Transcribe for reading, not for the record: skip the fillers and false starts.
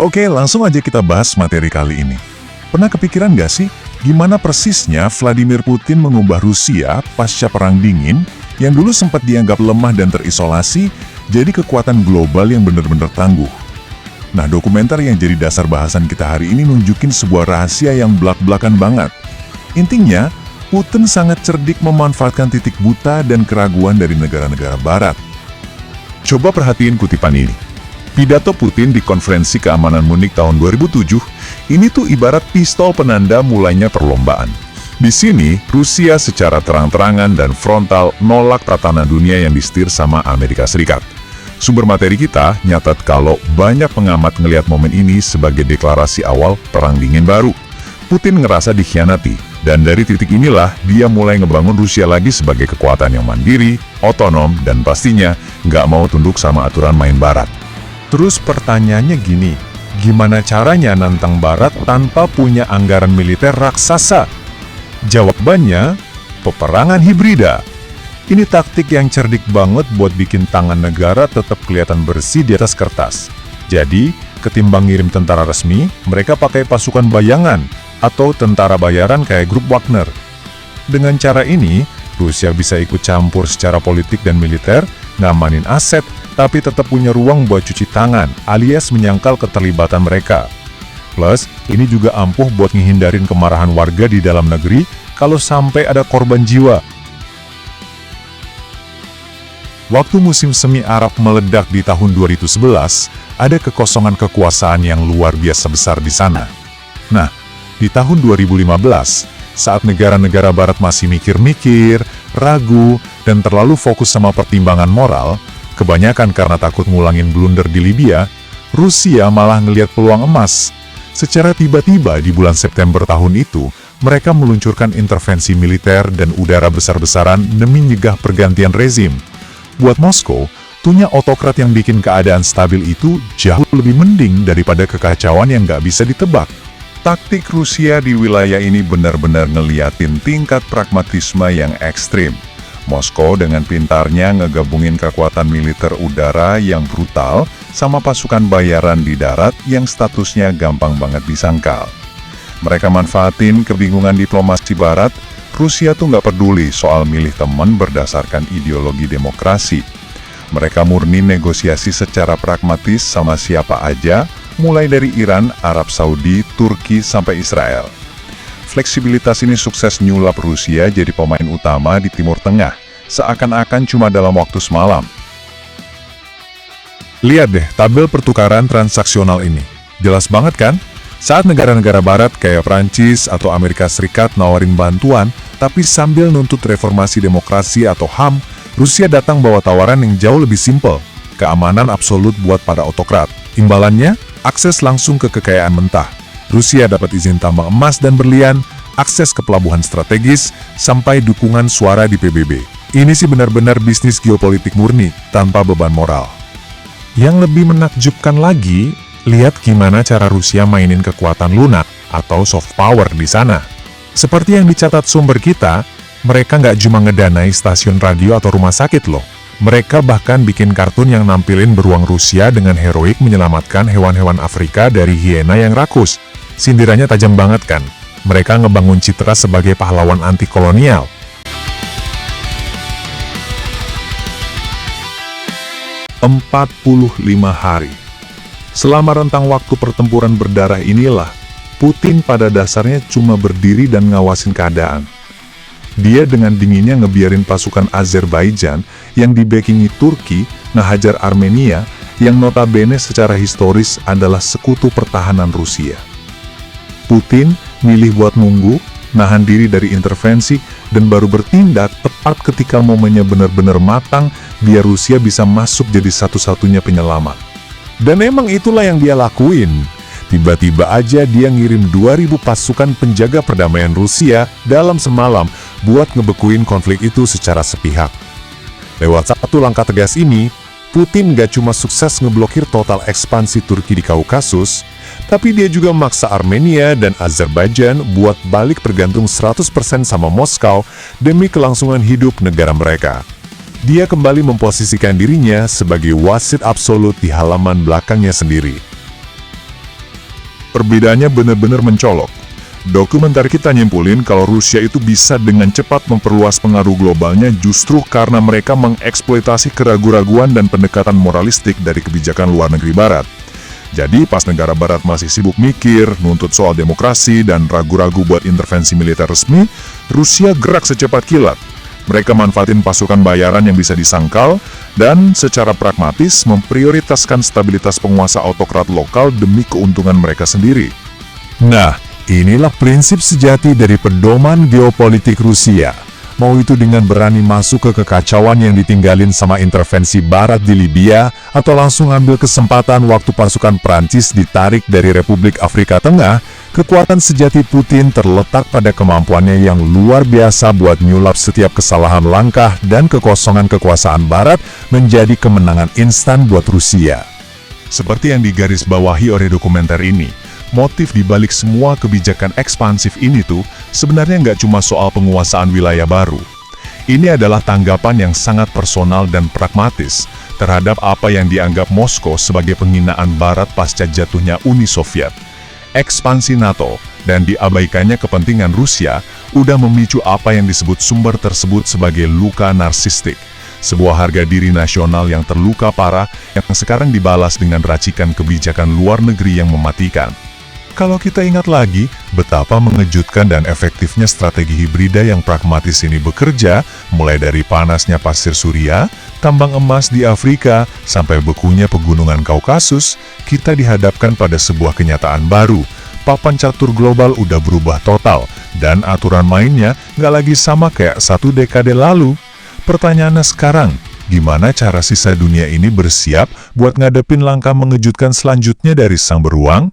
Oke, langsung aja kita bahas materi kali ini. Pernah kepikiran nggak sih, gimana persisnya Vladimir Putin mengubah Rusia pasca Perang Dingin yang dulu sempat dianggap lemah dan terisolasi, jadi kekuatan global yang benar-benar tangguh? Nah, dokumenter yang jadi dasar bahasan kita hari ini nunjukin sebuah rahasia yang blak-blakan banget. Intinya, Putin sangat cerdik memanfaatkan titik buta dan keraguan dari negara-negara barat. Coba perhatiin kutipan ini. Pidato Putin di Konferensi Keamanan Munich tahun 2007, ini tuh ibarat pistol penanda mulainya perlombaan. Di sini, Rusia secara terang-terangan dan frontal nolak tatanan dunia yang disetir sama Amerika Serikat. Sumber materi kita nyatat kalau banyak pengamat ngelihat momen ini sebagai deklarasi awal Perang Dingin baru. Putin ngerasa dikhianati, dan dari titik inilah dia mulai ngebangun Rusia lagi sebagai kekuatan yang mandiri, otonom, dan pastinya nggak mau tunduk sama aturan main barat. Terus pertanyaannya gini, gimana caranya nantang barat tanpa punya anggaran militer raksasa? Jawabannya, peperangan hibrida. Ini taktik yang cerdik banget buat bikin tangan negara tetap kelihatan bersih di atas kertas. Jadi, ketimbang ngirim tentara resmi, mereka pakai pasukan bayangan atau tentara bayaran kayak grup Wagner. Dengan cara ini, Rusia bisa ikut campur secara politik dan militer, ngamanin aset, tapi tetap punya ruang buat cuci tangan, alias menyangkal keterlibatan mereka. Plus, ini juga ampuh buat ngehindarin kemarahan warga di dalam negeri kalau sampai ada korban jiwa. Waktu musim semi Arab meledak di tahun 2011, ada kekosongan kekuasaan yang luar biasa besar di sana. Nah, di tahun 2015, saat negara-negara barat masih mikir-mikir, ragu, dan terlalu fokus sama pertimbangan moral, kebanyakan karena takut ngulangin blunder di Libya, Rusia malah ngelihat peluang emas. Secara tiba-tiba di bulan September tahun itu, mereka meluncurkan intervensi militer dan udara besar-besaran demi nyegah pergantian rezim. Buat Moskow, punya otokrat yang bikin keadaan stabil itu jauh lebih mending daripada kekacauan yang nggak bisa ditebak. Taktik Rusia di wilayah ini benar-benar ngeliatin tingkat pragmatisme yang ekstrim. Moskow dengan pintarnya ngegabungin kekuatan militer udara yang brutal sama pasukan bayaran di darat yang statusnya gampang banget disangkal. Mereka manfaatin kebingungan diplomasi barat. Rusia tuh nggak peduli soal milih teman berdasarkan ideologi demokrasi. Mereka murni negosiasi secara pragmatis sama siapa aja, mulai dari Iran, Arab Saudi, Turki, sampai Israel. Fleksibilitas ini sukses nyulap Rusia jadi pemain utama di Timur Tengah, seakan-akan cuma dalam waktu semalam. Lihat deh tabel pertukaran transaksional ini. Jelas banget kan? Saat negara-negara barat kayak Prancis atau Amerika Serikat nawarin bantuan, tapi sambil nuntut reformasi demokrasi atau HAM, Rusia datang bawa tawaran yang jauh lebih simpel, keamanan absolut buat para otokrat. Imbalannya, akses langsung ke kekayaan mentah. Rusia dapat izin tambang emas dan berlian, akses ke pelabuhan strategis, sampai dukungan suara di PBB. Ini sih benar-benar bisnis geopolitik murni, tanpa beban moral. Yang lebih menakjubkan lagi, lihat gimana cara Rusia mainin kekuatan lunak atau soft power di sana. Seperti yang dicatat sumber kita, mereka nggak cuma ngedanai stasiun radio atau rumah sakit loh. Mereka bahkan bikin kartun yang nampilin beruang Rusia dengan heroik menyelamatkan hewan-hewan Afrika dari hiena yang rakus. Sindirannya tajam banget kan? Mereka ngebangun citra sebagai pahlawan anti-kolonial. ...45 hari. Selama rentang waktu pertempuran berdarah inilah, Putin pada dasarnya cuma berdiri dan ngawasin keadaan. Dia dengan dinginnya ngebiarin pasukan Azerbaijan yang dibackingi Turki ngehajar Armenia yang notabene secara historis adalah sekutu pertahanan Rusia. Putin milih buat nunggu, nahan diri dari intervensi, dan baru bertindak tepat ketika momennya benar-benar matang biar Rusia bisa masuk jadi satu-satunya penyelamat. Dan emang itulah yang dia lakuin. Tiba-tiba aja dia ngirim 2.000 pasukan penjaga perdamaian Rusia dalam semalam buat ngebekuin konflik itu secara sepihak. Lewat satu langkah tegas ini, Putin gak cuma sukses ngeblokir total ekspansi Turki di Kaukasus, tapi dia juga memaksa Armenia dan Azerbaijan buat balik bergantung 100% sama Moskow demi kelangsungan hidup negara mereka. Dia kembali memposisikan dirinya sebagai wasit absolut di halaman belakangnya sendiri. Perbedaannya benar-benar mencolok. Dokumenter kita nyimpulin kalau Rusia itu bisa dengan cepat memperluas pengaruh globalnya justru karena mereka mengeksploitasi keraguan-raguan dan pendekatan moralistik dari kebijakan luar negeri Barat. Jadi pas negara Barat masih sibuk mikir, nuntut soal demokrasi, dan ragu-ragu buat intervensi militer resmi, Rusia gerak secepat kilat. Mereka manfaatin pasukan bayaran yang bisa disangkal, dan secara pragmatis memprioritaskan stabilitas penguasa autokrat lokal demi keuntungan mereka sendiri. Nah, inilah prinsip sejati dari pedoman geopolitik Rusia. Mau itu dengan berani masuk ke kekacauan yang ditinggalin sama intervensi Barat di Libya, atau langsung ambil kesempatan waktu pasukan Prancis ditarik dari Republik Afrika Tengah, kekuatan sejati Putin terletak pada kemampuannya yang luar biasa buat nyulap setiap kesalahan langkah dan kekosongan kekuasaan Barat menjadi kemenangan instan buat Rusia. Seperti yang digarisbawahi oleh dokumenter ini, motif dibalik semua kebijakan ekspansif ini tuh sebenarnya nggak cuma soal penguasaan wilayah baru. Ini adalah tanggapan yang sangat personal dan pragmatis terhadap apa yang dianggap Moskow sebagai penghinaan Barat pasca jatuhnya Uni Soviet. Ekspansi NATO dan diabaikannya kepentingan Rusia udah memicu apa yang disebut sumber tersebut sebagai luka narsistik. Sebuah harga diri nasional yang terluka parah yang sekarang dibalas dengan racikan kebijakan luar negeri yang mematikan. Kalau kita ingat lagi, betapa mengejutkan dan efektifnya strategi hibrida yang pragmatis ini bekerja, mulai dari panasnya pasir Suria, tambang emas di Afrika, sampai bekunya pegunungan Kaukasus, kita dihadapkan pada sebuah kenyataan baru. Papan catur global udah berubah total, dan aturan mainnya nggak lagi sama kayak 1 dekade lalu. Pertanyaannya sekarang, gimana cara sisa dunia ini bersiap buat ngadepin langkah mengejutkan selanjutnya dari sang beruang?